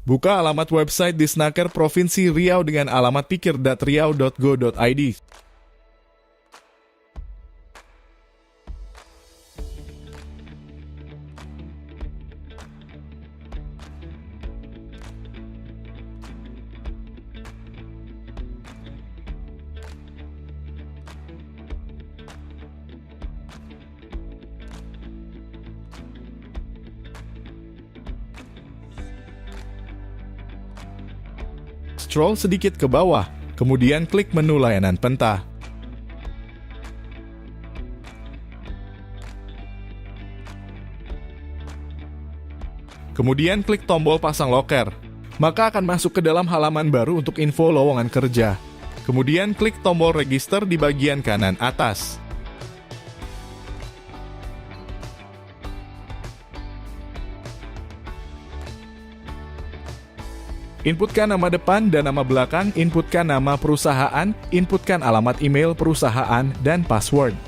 Buka alamat website Disnaker Provinsi Riau dengan alamat pikir.riau.go.id. Scroll sedikit ke bawah, kemudian klik menu layanan Penta. Kemudian klik tombol pasang loker. Maka akan masuk ke dalam halaman baru untuk info lowongan kerja. Kemudian klik tombol register di bagian kanan atas. Inputkan nama depan dan nama belakang, inputkan nama perusahaan, inputkan alamat email perusahaan, dan password.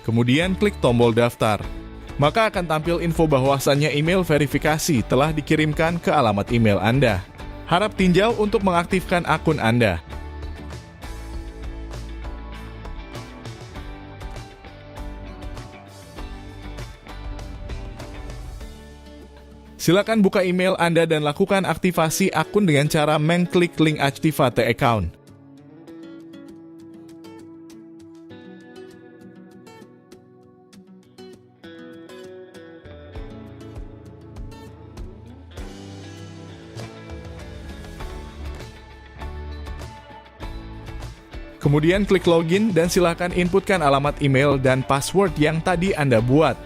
Kemudian klik tombol daftar. Maka akan tampil info bahwasannya email verifikasi telah dikirimkan ke alamat email Anda. Harap tinjau untuk mengaktifkan akun Anda. Silakan buka email Anda dan lakukan aktivasi akun dengan cara mengklik link Activate Account. Kemudian klik login dan silakan inputkan alamat email dan password yang tadi Anda buat.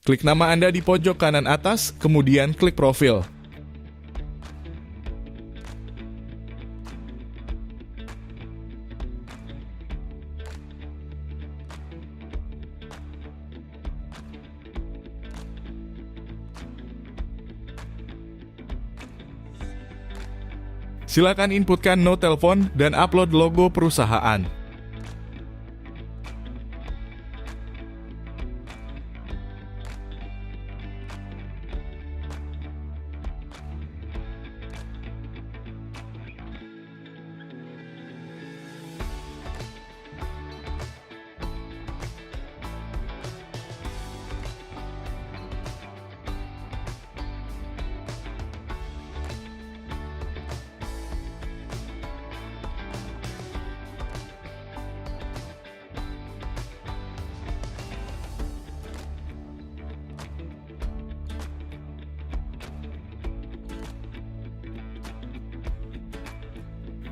Klik nama Anda di pojok kanan atas, kemudian klik profil. Silakan inputkan no telepon dan upload logo perusahaan.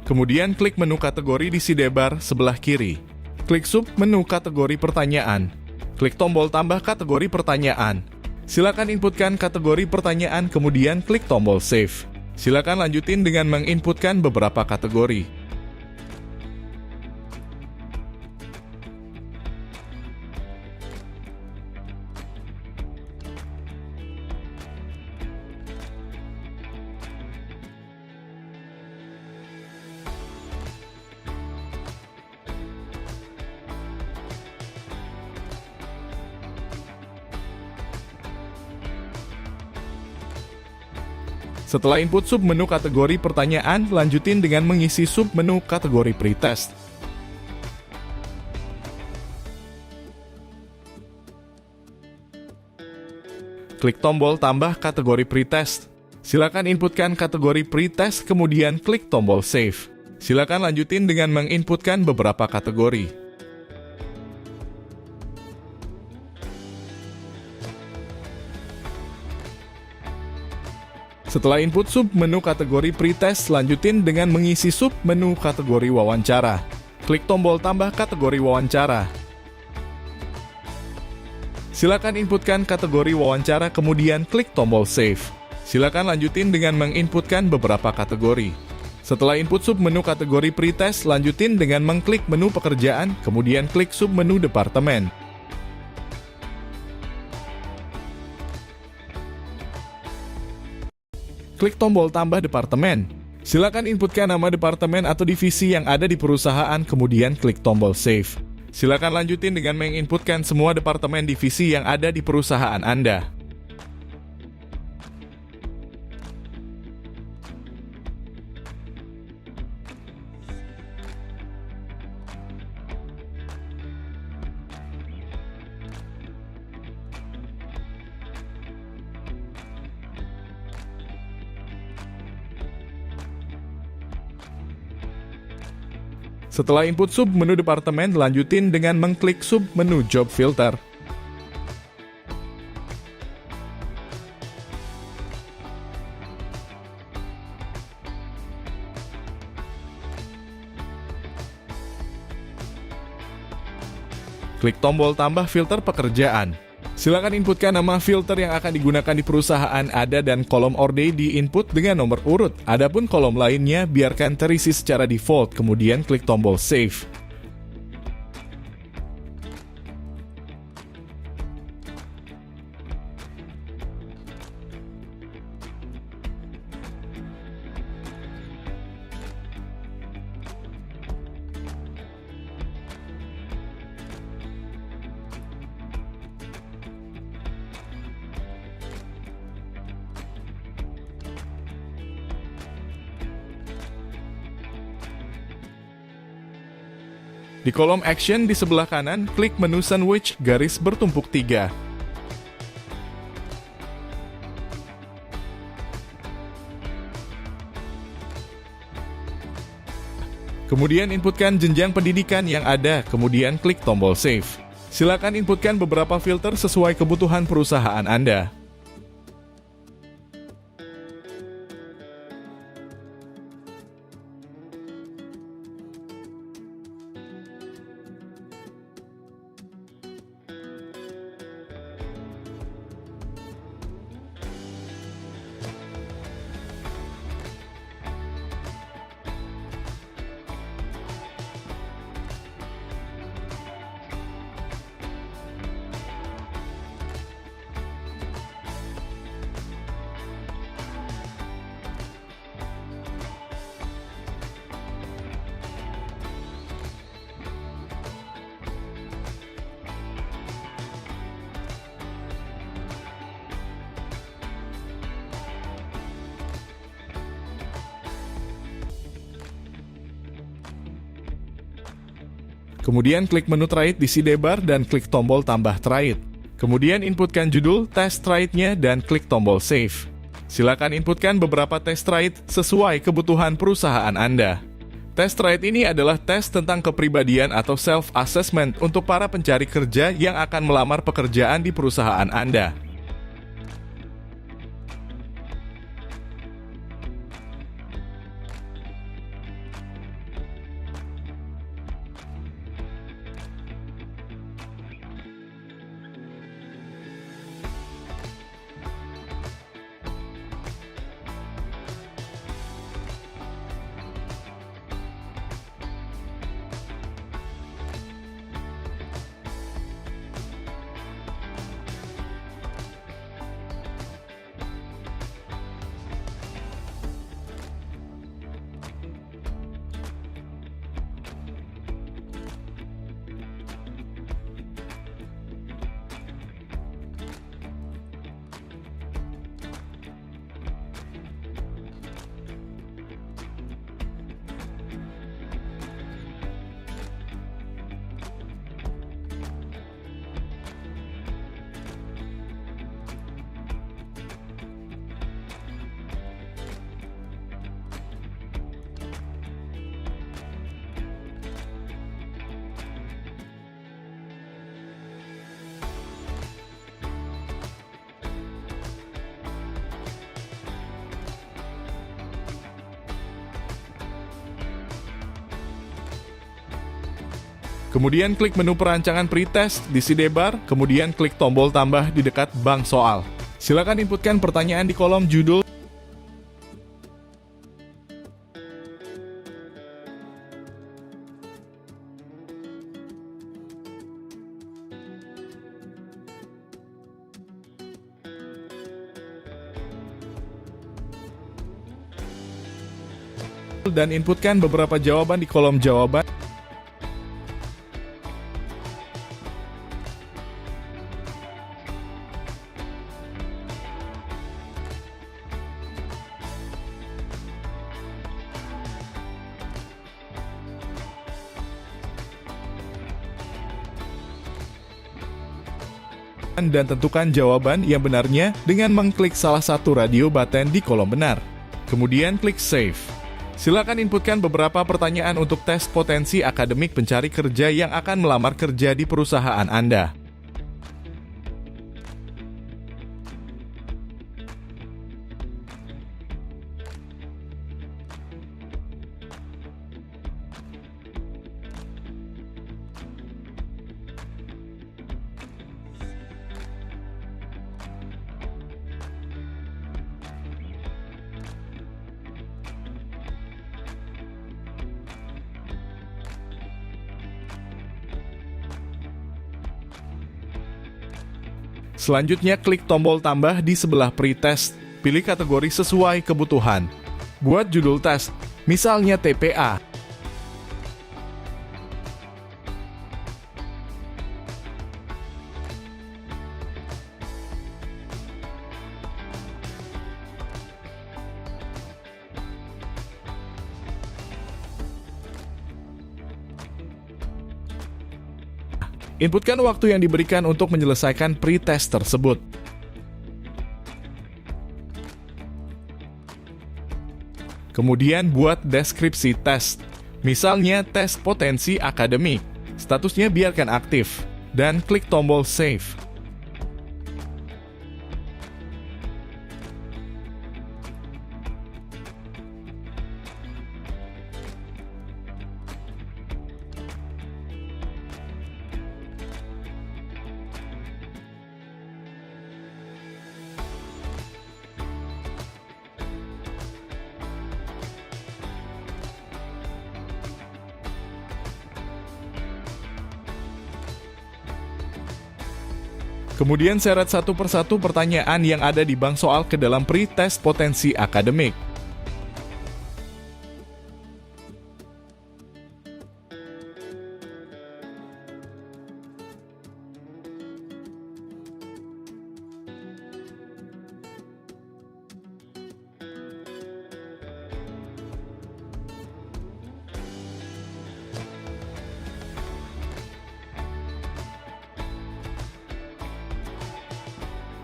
Kemudian klik menu kategori di sidebar sebelah kiri. Klik sub menu kategori pertanyaan. Klik tombol tambah kategori pertanyaan. Silakan inputkan kategori pertanyaan, kemudian klik tombol save. Silakan lanjutin dengan menginputkan beberapa kategori. Setelah input submenu kategori pertanyaan, lanjutin dengan mengisi submenu kategori pretest. Klik tombol tambah kategori pretest. Silakan inputkan kategori pretest, kemudian klik tombol save. Silakan lanjutin dengan menginputkan beberapa kategori. Setelah input submenu kategori pretest, lanjutin dengan mengisi submenu kategori wawancara. Klik tombol tambah kategori wawancara. Silakan inputkan kategori wawancara, kemudian klik tombol save. Silakan lanjutin dengan menginputkan beberapa kategori. Setelah input submenu kategori pretest, lanjutin dengan mengklik menu pekerjaan, kemudian klik submenu departemen. Klik tombol tambah departemen. Silakan inputkan nama departemen atau divisi yang ada di perusahaan, kemudian klik tombol save. Silakan lanjutin dengan menginputkan semua departemen divisi yang ada di perusahaan Anda. Setelah input submenu departemen, lanjutin dengan mengklik submenu job filter. Klik tombol tambah filter pekerjaan. Silakan inputkan nama filter yang akan digunakan di perusahaan Anda dan kolom orde di-input dengan nomor urut. Adapun kolom lainnya biarkan terisi secara default, kemudian klik tombol save. Di kolom action di sebelah kanan, klik menu sandwich garis bertumpuk 3. Kemudian inputkan jenjang pendidikan yang ada, kemudian klik tombol save. Silakan inputkan beberapa filter sesuai kebutuhan perusahaan Anda. Kemudian klik menu trait di sidebar dan klik tombol tambah trait. Kemudian inputkan judul test traitnya dan klik tombol save. Silakan inputkan beberapa test trait sesuai kebutuhan perusahaan Anda. Test trait ini adalah tes tentang kepribadian atau self-assessment untuk para pencari kerja yang akan melamar pekerjaan di perusahaan Anda. Kemudian klik menu perancangan pretest di sidebar, kemudian klik tombol tambah di dekat bank soal. Silakan inputkan pertanyaan di kolom judul. Dan inputkan beberapa jawaban di kolom jawaban. Dan tentukan jawaban yang benarnya dengan mengklik salah satu radio button di kolom benar. Kemudian klik Save. Silakan inputkan beberapa pertanyaan untuk tes potensi akademik pencari kerja yang akan melamar kerja di perusahaan Anda. Selanjutnya, klik tombol tambah di sebelah pretest. Pilih kategori sesuai kebutuhan. Buat judul tes, misalnya TPA. Inputkan waktu yang diberikan untuk menyelesaikan pretest tersebut. Kemudian buat deskripsi tes. Misalnya tes potensi akademik. Statusnya biarkan aktif. Dan klik tombol Save. Kemudian seret satu persatu pertanyaan yang ada di bank soal ke dalam pretest potensi akademik.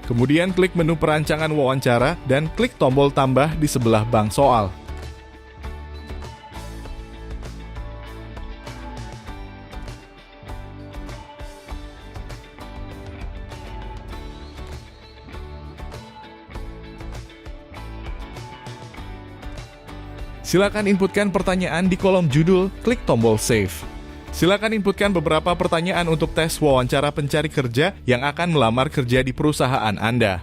Kemudian klik menu perancangan wawancara dan klik tombol tambah di sebelah bank soal. Silakan inputkan pertanyaan di kolom judul, klik tombol Save. Silakan inputkan beberapa pertanyaan untuk tes wawancara pencari kerja yang akan melamar kerja di perusahaan Anda.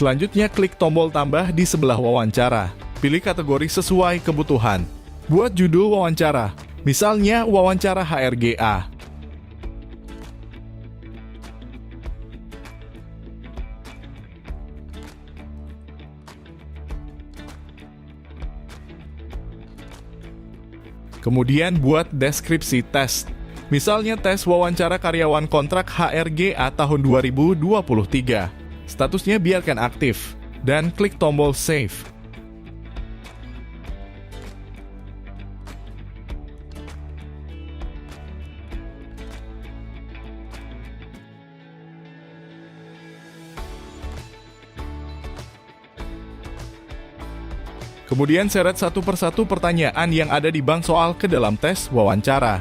Selanjutnya, klik tombol tambah di sebelah wawancara. Pilih kategori sesuai kebutuhan. Buat judul wawancara, misalnya wawancara HRGA. Kemudian buat deskripsi tes. Misalnya tes wawancara karyawan kontrak HRGA tahun 2023. Statusnya biarkan aktif. Dan klik tombol save. Kemudian seret satu persatu pertanyaan yang ada di bank soal ke dalam tes wawancara.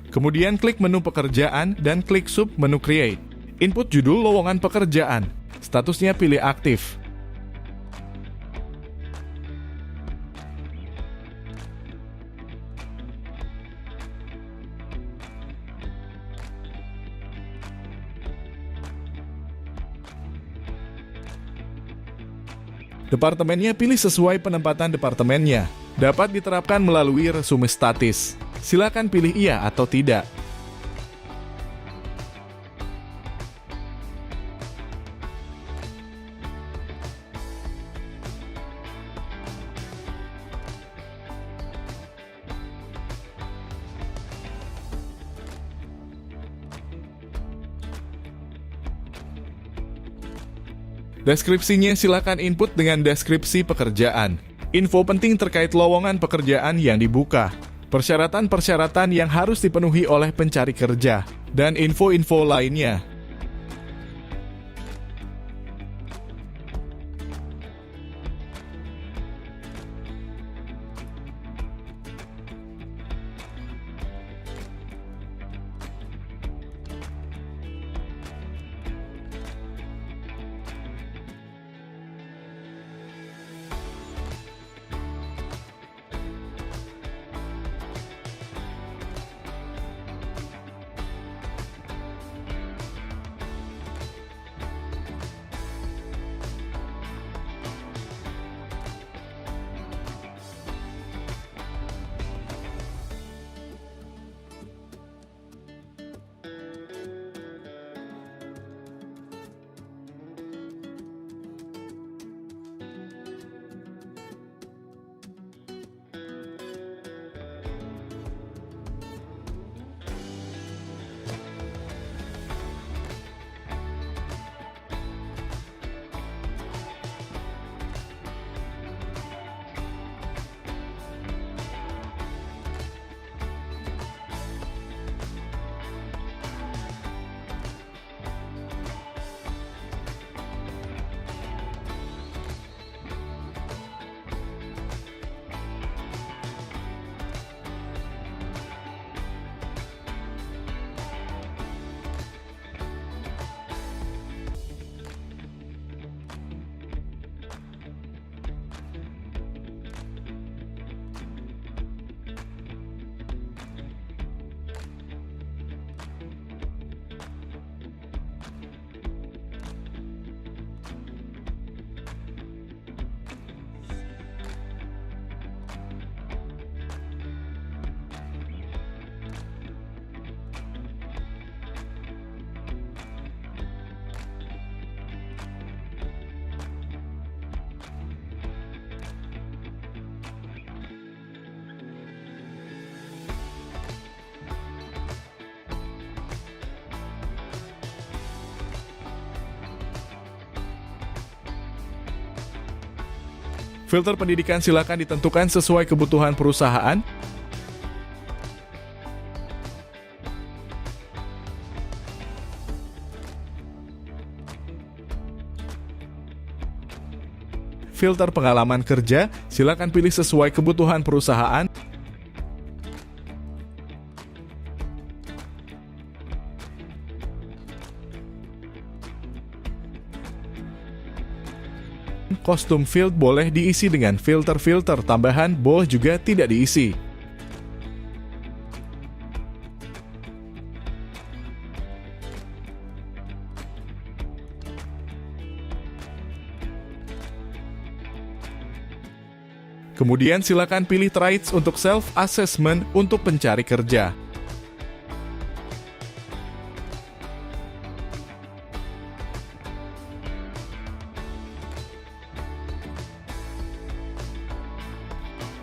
Kemudian klik menu pekerjaan dan klik sub menu create. Input judul lowongan pekerjaan. Statusnya pilih aktif. Departemennya pilih sesuai penempatan departemennya. Dapat diterapkan melalui resume statis. Silakan pilih iya atau tidak. Deskripsinya silakan input dengan deskripsi pekerjaan. Info penting terkait lowongan pekerjaan yang dibuka. Persyaratan-persyaratan yang harus dipenuhi oleh pencari kerja, dan info-info lainnya. Filter pendidikan silakan ditentukan sesuai kebutuhan perusahaan. Filter pengalaman kerja, silakan pilih sesuai kebutuhan perusahaan. Kostum field boleh diisi dengan filter-filter tambahan, boleh juga tidak diisi. Kemudian silakan pilih traits untuk self-assessment untuk pencari kerja.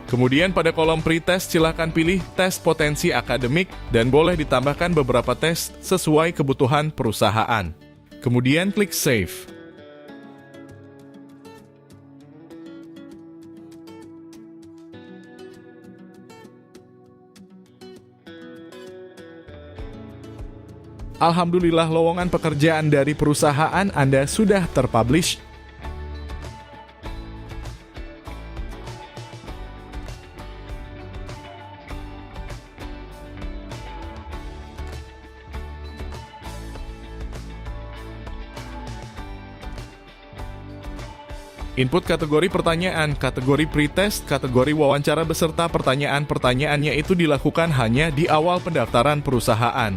Kemudian pada kolom pretest silakan pilih tes potensi akademik dan boleh ditambahkan beberapa tes sesuai kebutuhan perusahaan. Kemudian klik save. Alhamdulillah, lowongan pekerjaan dari perusahaan Anda sudah terpublish. Input kategori pertanyaan, kategori pretest, kategori wawancara beserta pertanyaan-pertanyaannya itu dilakukan hanya di awal pendaftaran perusahaan.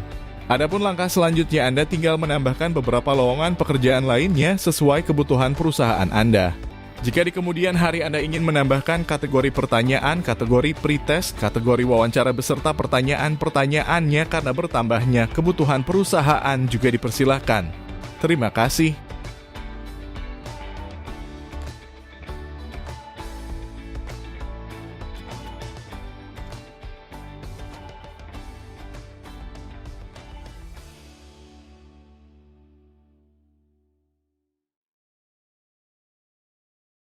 Adapun langkah selanjutnya Anda tinggal menambahkan beberapa lowongan pekerjaan lainnya sesuai kebutuhan perusahaan Anda. Jika di kemudian hari Anda ingin menambahkan kategori pertanyaan, kategori pretest, kategori wawancara beserta pertanyaan-pertanyaannya karena bertambahnya kebutuhan perusahaan juga dipersilahkan. Terima kasih.